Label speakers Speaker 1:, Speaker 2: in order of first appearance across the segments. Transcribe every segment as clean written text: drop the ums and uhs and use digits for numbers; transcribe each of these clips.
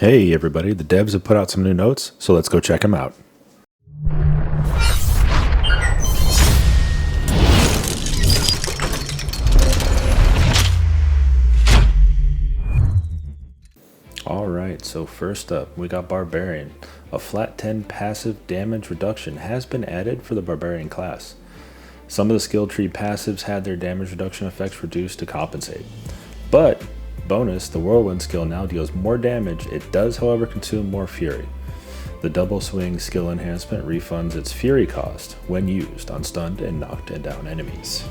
Speaker 1: Hey everybody, the devs have put out some new notes, so let's go check them out. Alright, so first up, we got Barbarian. A flat 10 passive damage reduction has been added for the Barbarian class. Some of the skill tree passives had their damage reduction effects reduced to compensate. But, bonus, the Whirlwind skill now deals more damage. It does, however, consume more fury. The double swing skill enhancement refunds its fury cost when used on stunned and knocked down enemies.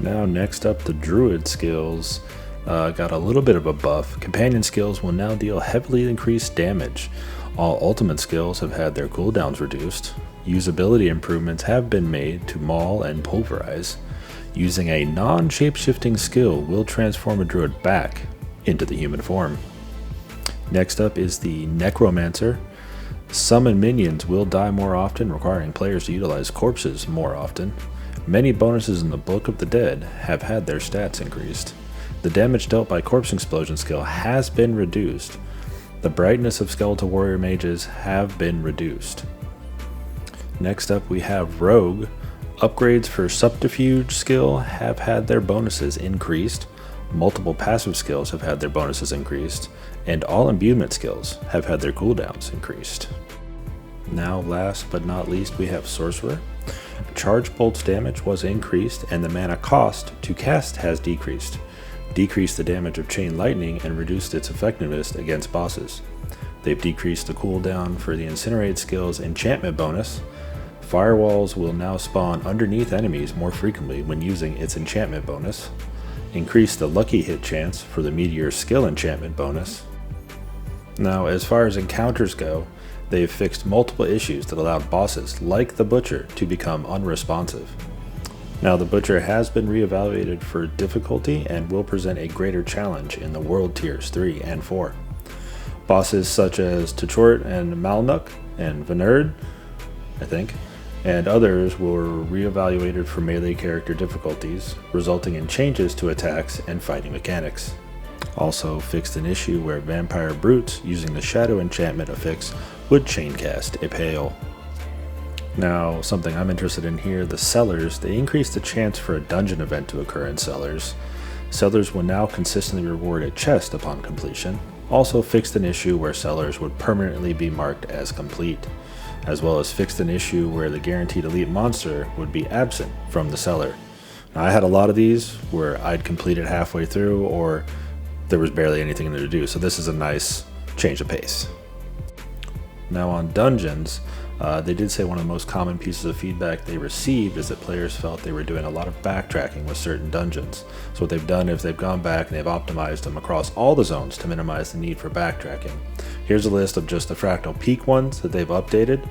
Speaker 1: Now next up, the Druid skills got a little bit of a buff. Companion skills will now deal heavily increased damage. All ultimate skills have had their cooldowns reduced. Usability improvements have been made to maul and pulverize. Using a non-shapeshifting skill will transform a druid back into the human form. Next up is the Necromancer. Summon minions will die more often, requiring players to utilize corpses more often. Many bonuses in the Book of the Dead have had their stats increased. The damage dealt by Corpse Explosion skill has been reduced. The brightness of Skeletal Warrior mages have been reduced. Next up we have Rogue. Upgrades for Subterfuge skill have had their bonuses increased. Multiple passive skills have had their bonuses increased. And all imbuement skills have had their cooldowns increased. Now last but not least we have Sorcerer. Charge Bolt's damage was increased and the mana cost to cast has decreased. Decreased the damage of Chain Lightning and reduced its effectiveness against bosses. They've decreased the cooldown for the Incinerate skill's enchantment bonus. Firewalls will now spawn underneath enemies more frequently when using its enchantment bonus. Increase the lucky hit chance for the Meteor skill enchantment bonus. Now, as far as encounters go, they've fixed multiple issues that allowed bosses like the Butcher to become unresponsive. Now, the Butcher has been reevaluated for difficulty and will present a greater challenge in the World Tiers 3 and 4. Bosses such as Tchort and Malnuk and Venerd, I think, and others were reevaluated for melee character difficulties, resulting in changes to attacks and fighting mechanics. Also fixed an issue where Vampire Brutes using the Shadow enchantment affix would chaincast a Pale. Now, something I'm interested in here, the Cellars, they increased the chance for a dungeon event to occur in Cellars. Cellars will now consistently reward a chest upon completion. Also fixed an issue where Cellars would permanently be marked as complete, as well as fixed an issue where the guaranteed elite monster would be absent from the cellar. Now, I had a lot of these where I'd completed halfway through or there was barely anything in there to do, so this is a nice change of pace. Now on dungeons, they did say one of the most common pieces of feedback they received is that players felt they were doing a lot of backtracking with certain dungeons. So what they've done is they've gone back and they've optimized them across all the zones to minimize the need for backtracking. Here's a list of just the Fractal Peak ones that they've updated.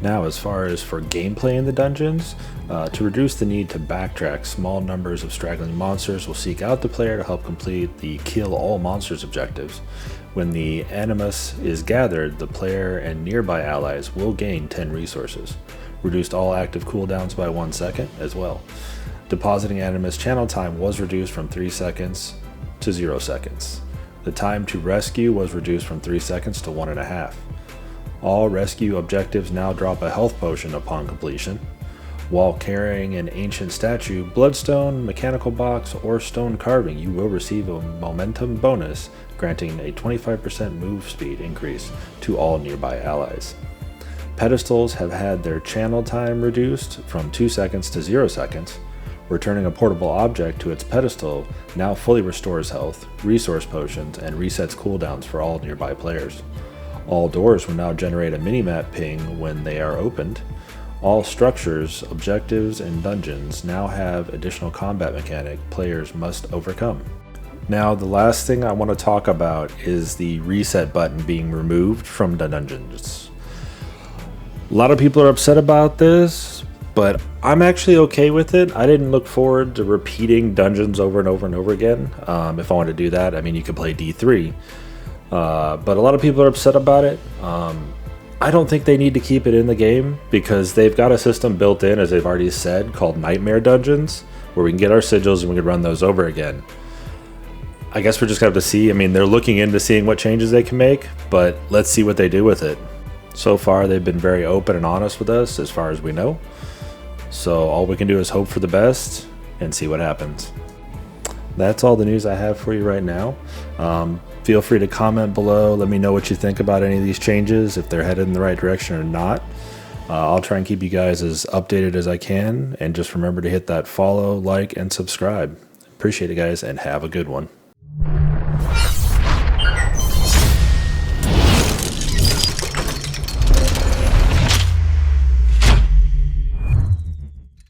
Speaker 1: Now, as far as for gameplay in the dungeons, to reduce the need to backtrack, small numbers of straggling monsters will seek out the player to help complete the Kill All Monsters objectives. When the Animus is gathered, the player and nearby allies will gain 10 resources. Reduced all active cooldowns by 1 second as well. Depositing Animus channel time was reduced from 3 seconds to 0 seconds. The time to rescue was reduced from 3 seconds to 1.5. All rescue objectives now drop a health potion upon completion. While carrying an ancient statue, bloodstone, mechanical box, or stone carving, you will receive a momentum bonus, granting a 25% move speed increase to all nearby allies. Pedestals have had their channel time reduced from 2 seconds to 0 seconds. Returning a portable object to its pedestal now fully restores health, resource potions, and resets cooldowns for all nearby players. All doors will now generate a minimap ping when they are opened. All structures, objectives, and dungeons now have additional combat mechanic players must overcome. Now, the last thing I want to talk about is the reset button being removed from the dungeons. A lot of people are upset about this, but I'm actually okay with it. I didn't look forward to repeating dungeons over and over and over again. If I wanted to do that, I mean, you could play D3. But a lot of people are upset about it. I don't think they need to keep it in the game because they've got a system built in, as they've already said, called Nightmare Dungeons, where we can get our sigils and we can run those over again. I guess we're just going to have to see. I mean, they're looking into seeing what changes they can make, but let's see what they do with it. So far, they've been very open and honest with us as far as we know. So all we can do is hope for the best and see what happens. That's all the news I have for you right now. Feel free to comment below. Let me know what you think about any of these changes, if they're headed in the right direction or not. I'll try and keep you guys as updated as I can. And just remember to hit that follow, like, and subscribe. Appreciate it, guys, and have a good one.